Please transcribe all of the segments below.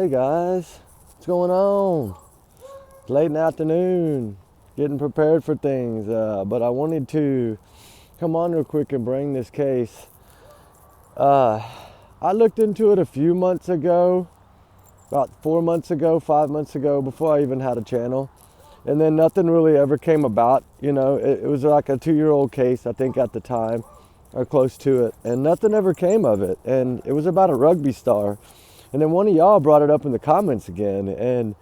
Hey guys, what's going on? It's late in the afternoon, getting prepared for things, but I wanted to come on real quick and bring this case. I looked into it a few months ago, about 4 months ago, 5 months ago, before I even had a channel, and then nothing really ever came about. It was like a 2-year-old case, I think, at the time, or close to it, and nothing ever came of it. And it was about a rugby star. And then one of y'all brought it up in the comments again, and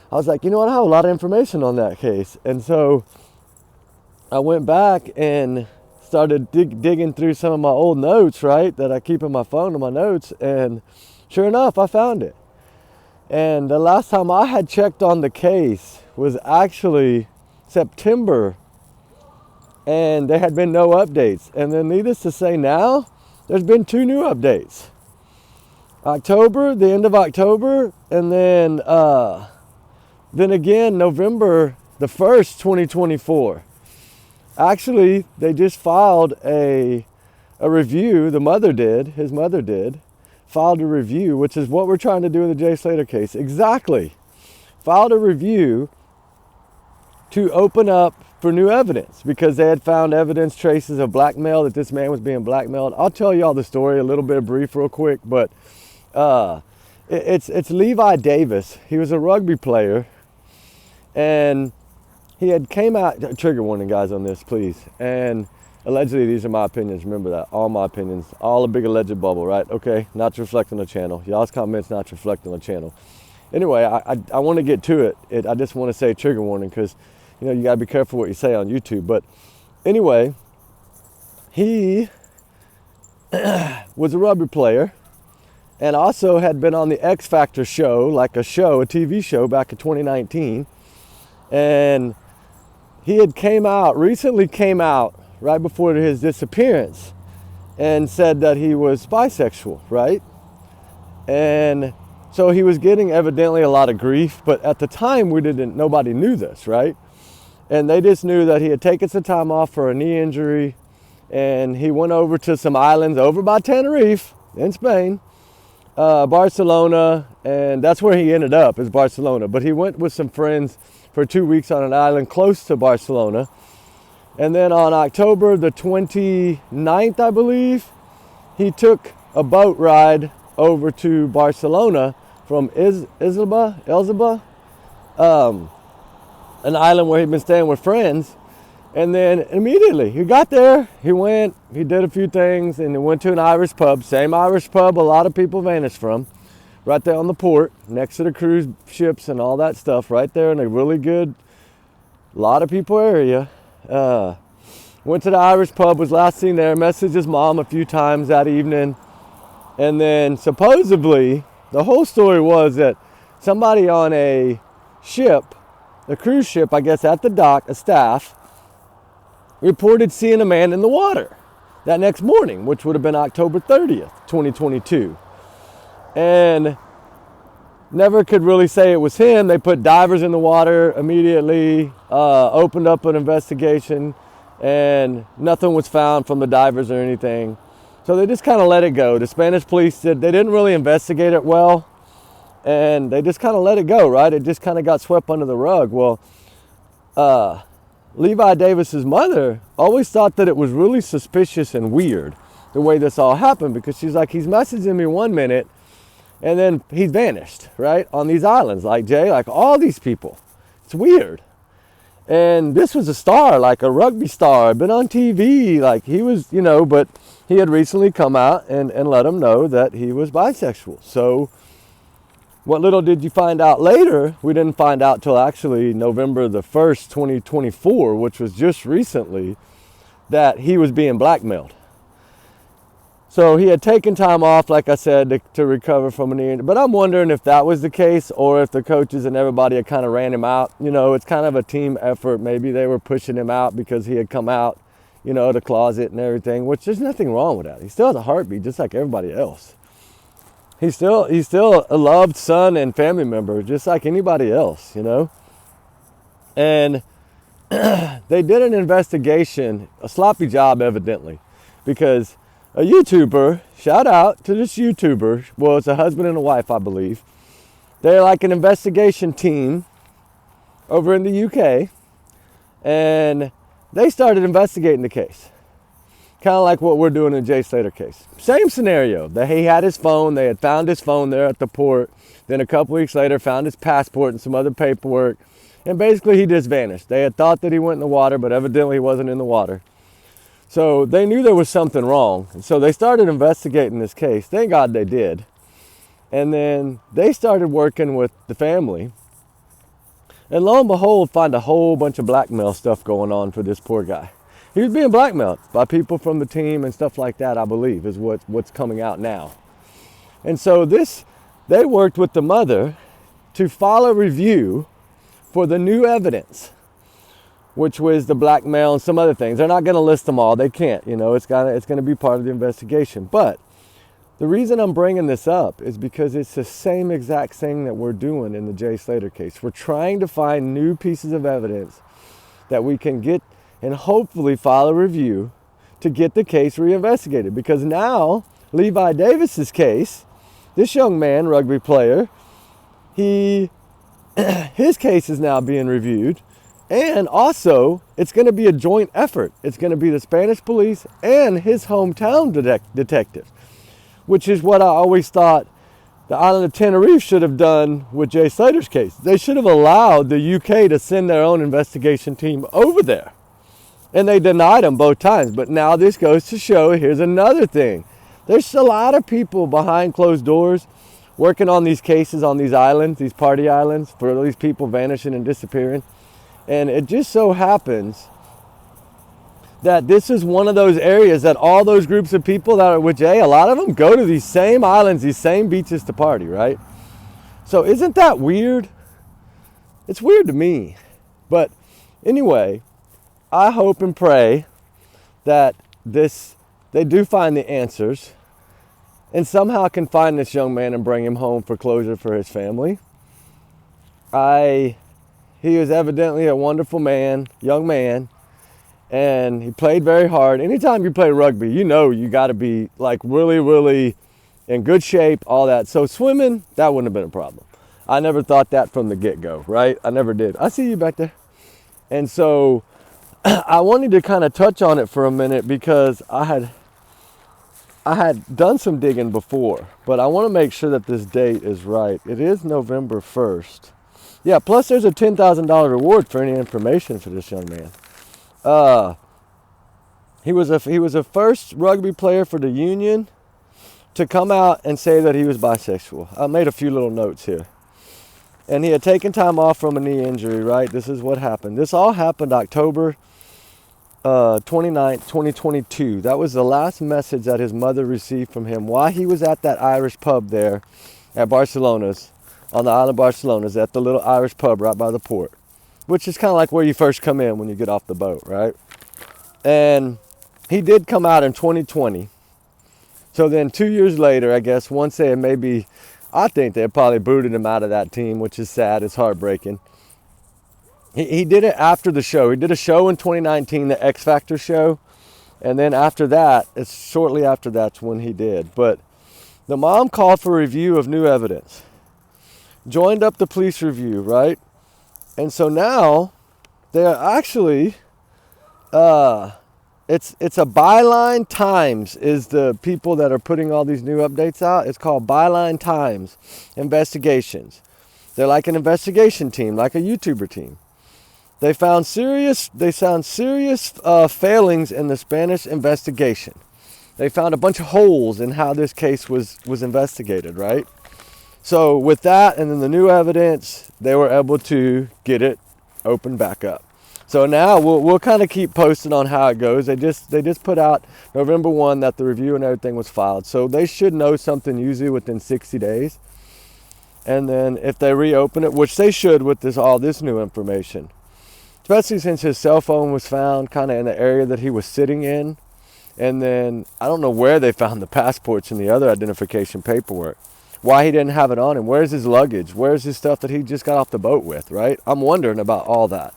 I was like, you know what, I have a lot of information on that case. And so I went back and started digging through some of my old notes, right, that I keep in my phone in my notes, and sure enough, I found it. And the last time I had checked on the case was actually September, and there had been no updates. And then needless to say, now there's been 2 new updates. October, the end of October, and then again November the 1st, 2024. Actually, they just filed a review. His mother did, filed a review, which is what we're trying to do in the Jay Slater case. Exactly. Filed a review to open up for new evidence because they had found evidence, traces of blackmail, that this man was being blackmailed. I'll tell y'all the story a little bit brief real quick, but it's Levi Davis. He was a rugby player, and he had came out, trigger warning guys on this, please. And allegedly, these are my opinions. Remember that, all my opinions, all a big alleged bubble, right? Okay, not to reflect on the channel. Y'all's comments not to reflect on the channel. Anyway, I want to get to it. I just want to say trigger warning because, you got to be careful what you say on YouTube. But anyway, he was a rugby player, and also had been on the X Factor show, a TV show back in 2019. And he had recently came out right before his disappearance and said that he was bisexual, right? And so he was getting evidently a lot of grief, but at the time nobody knew this, right? And they just knew that he had taken some time off for a knee injury, and he went over to some islands over by Tenerife in Spain, Barcelona, and that's where he ended up, is Barcelona. But he went with some friends for 2 weeks on an island close to Barcelona. And then on October the 29th, I believe, he took a boat ride over to Barcelona from Elzaba, an island where he'd been staying with friends. And then immediately he got there, he did a few things, and he went to an Irish pub, same Irish pub a lot of people vanished from, right there on the port, next to the cruise ships and all that stuff, right there in a really good, lot of people area. Went to the Irish pub, was last seen there, messaged his mom a few times that evening. And then supposedly, the whole story was that somebody on a cruise ship, I guess at the dock, a staff, reported seeing a man in the water that next morning, which would have been October 30th, 2022. And never could really say it was him. They put divers in the water immediately, opened up an investigation, and nothing was found from the divers or anything. So they just kind of let it go. The Spanish police they didn't really investigate it well, and they just kind of let it go, right? It just kind of got swept under the rug. Well, Levi Davis's mother always thought that it was really suspicious and weird the way this all happened, because she's like, he's messaging me 1 minute and then he's vanished, right? On these islands, like Jay, like all these people. It's weird. And this was a star, like a rugby star, been on TV, like he was, but he had recently come out and let them know that he was bisexual. So what little did you find out later, we didn't find out till actually November the 1st, 2024, which was just recently, that he was being blackmailed. So he had taken time off, like I said, to recover from an injury. But I'm wondering if that was the case, or if the coaches and everybody had kind of ran him out. It's kind of a team effort. Maybe they were pushing him out because he had come out, the closet and everything, which there's nothing wrong with that. He still has a heartbeat just like everybody else. He's still a loved son and family member, just like anybody else, And they did an investigation, a sloppy job evidently, because a YouTuber, shout out to this YouTuber, well, it's a husband and a wife, I believe, They're like an investigation team over in the UK, and they started investigating the case. Kind of like what we're doing in the Jay Slater case. Same scenario. He had his phone. They had found his phone there at the port. Then a couple weeks later, found his passport and some other paperwork. And basically, he just vanished. They had thought that he went in the water, but evidently he wasn't in the water. So they knew there was something wrong. And so they started investigating this case. Thank God they did. And then they started working with the family. And lo and behold, find a whole bunch of blackmail stuff going on for this poor guy. He was being blackmailed by people from the team and stuff like that, I believe, is what's coming out now. And so they worked with the mother to file a review for the new evidence, which was the blackmail and some other things. They're not going to list them all. They can't. It's going to be part of the investigation. But the reason I'm bringing this up is because it's the same exact thing that we're doing in the Jay Slater case. We're trying to find new pieces of evidence that we can get and hopefully file a review to get the case reinvestigated. Because now, Levi Davis's case, this young man, rugby player, his case is now being reviewed. And also, it's going to be a joint effort. It's going to be the Spanish police and his hometown detectives, which is what I always thought the island of Tenerife should have done with Jay Slater's case. They should have allowed the UK to send their own investigation team over there. And they denied them both times. But now this goes to show, here's another thing. There's a lot of people behind closed doors working on these cases on these islands, these party islands, for these people vanishing and disappearing. And it just so happens that this is one of those areas that all those groups of people that are with Jay, a lot of them go to these same islands, these same beaches to party, right? So isn't that weird? It's weird to me. But anyway, I hope and pray that they do find the answers and somehow can find this young man and bring him home for closure for his family. He was evidently a wonderful man, young man, and he played very hard. Anytime you play rugby, you got to be like really, really in good shape, all that. So swimming, that wouldn't have been a problem. I never thought that from the get-go, right? I never did. I see you back there. And so I wanted to kind of touch on it for a minute because I had done some digging before, but I want to make sure that this date is right. It is November 1st. Yeah, plus there's a $10,000 reward for any information for this young man. He was a first rugby player for the Union to come out and say that he was bisexual. I made a few little notes here. And he had taken time off from a knee injury, right? This is what happened. This all happened October 29th, 2022. That was the last message that his mother received from him while he was at that Irish pub there at Barcelona's, on the island of Barcelona's, at the little Irish pub right by the port, which is kind of like where you first come in when you get off the boat, right? And he did come out in 2020. So then 2 years later, I guess, once they had I think they had probably booted him out of that team, which is sad. It's heartbreaking. He did it after the show. He did a show in 2019, the X Factor show. And then after that, shortly after that's when he did. But the mom called for a review of new evidence. Joined up the police review, right? And so now they are actually, it's a Byline Times is the people that are putting all these new updates out. It's called Byline Times Investigations. They're like an investigation team, like a YouTuber team. They found serious failings in the Spanish investigation. They found a bunch of holes in how this case was investigated, right? So with that and then the new evidence, they were able to get it opened back up. So now we'll kind of keep posting on how it goes. They just put out November 1 that the review and everything was filed. So they should know something usually within 60 days. And then if they reopen it, which they should with all this new information, especially since his cell phone was found kind of in the area that he was sitting in. And then I don't know where they found the passports and the other identification paperwork. Why he didn't have it on him. Where's his luggage? Where's his stuff that he just got off the boat with, right? I'm wondering about all that.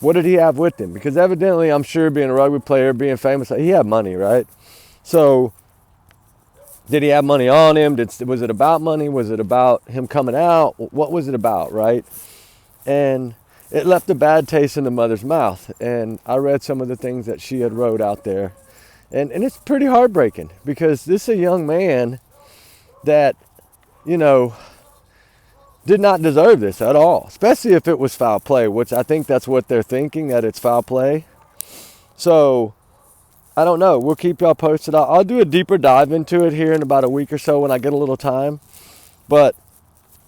What did he have with him? Because evidently, I'm sure being a rugby player, being famous, he had money, right? So Did he have money on him? Was it about money? Was it about him coming out? What was it about, right? And it left a bad taste in the mother's mouth. And I read some of the things that she had wrote out there. And it's pretty heartbreaking, because this is a young man that, you know, did not deserve this at all, especially if it was foul play, which I think that's what they're thinking, that it's foul play. So I don't know. We'll keep y'all posted. I'll do a deeper dive into it here in about a week or so when I get a little time. But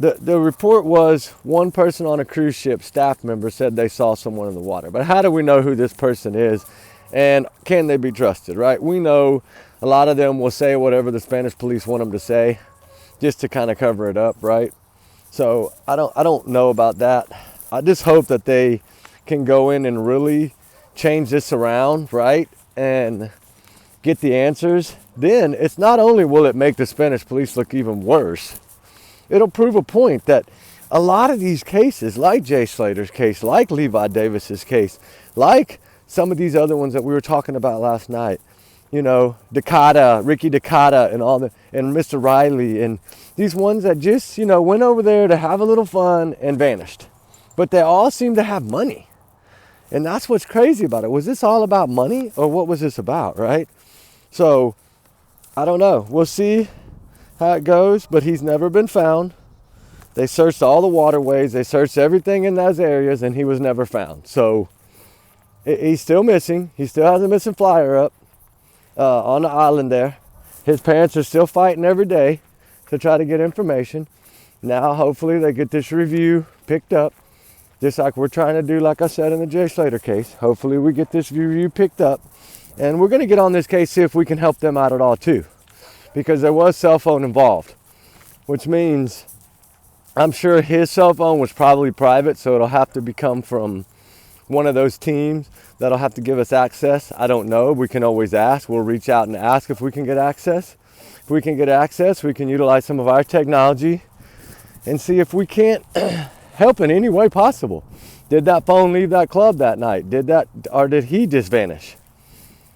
the report was one person on a cruise ship, staff member, said they saw someone in the water. But how do we know who this person is? And can they be trusted, right? We know a lot of them will say whatever the Spanish police want them to say just to kind of cover it up, right? So I don't know about that. I just hope that they can go in and really change this around, right? And get the answers. Then it's not only will it make the Spanish police look even worse, it'll prove a point that a lot of these cases, like Jay Slater's case, like Levi Davis's case, like some of these other ones that we were talking about last night, you know, Ricky Dakota and and Mr. Riley, and these ones that just, you know, went over there to have a little fun and vanished. But they all seem to have money. And that's what's crazy about it. Was this all about money, or what was this about, right? So I don't know. We'll see how it goes, but he's never been found. They searched all the waterways. They searched everything in those areas, and he was never found. So he's still missing. He still has a missing flyer up on the island there. His parents are still fighting every day to try to get information. Now, hopefully, they get this review picked up, just like we're trying to do, like I said, in the Jay Slater case. Hopefully, we get this review picked up. And we're going to get on this case, see if we can help them out at all, too. Because there was cell phone involved, which means I'm sure his cell phone was probably private, so it'll have to become from one of those teams that'll have to give us access. I don't know. We can always ask. We'll reach out and ask if we can get access. If we can get access, we can utilize some of our technology and see if we can't help in any way possible. Did that phone leave that club that night? Or did he just vanish?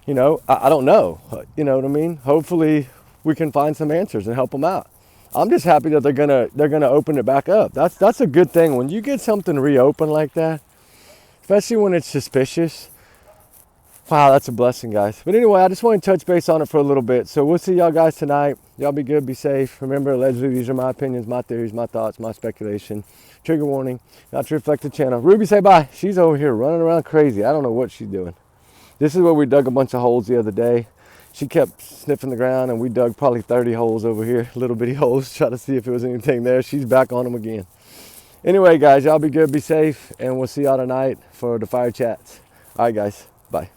You know, I don't know. You know what I mean? Hopefully we can find some answers and help them out. I'm just happy that they're gonna open it back up. That's a good thing when you get something reopened like that, especially when it's suspicious. Wow, that's a blessing, guys. But anyway, I just want to touch base on it for a little bit. So we'll see y'all guys tonight. Y'all be good, be safe. Remember, allegedly, these are my opinions, my theories, my thoughts, my speculation. Trigger warning, not to reflect the channel. Ruby, say bye. She's over here running around crazy. I don't know what she's doing. This is where we dug a bunch of holes the other day. She kept sniffing the ground, and we dug probably 30 holes over here, little bitty holes, try to see if there was anything there. She's back on them again. Anyway, guys, y'all be good, be safe, and we'll see y'all tonight for the fire chats. All right, guys, bye.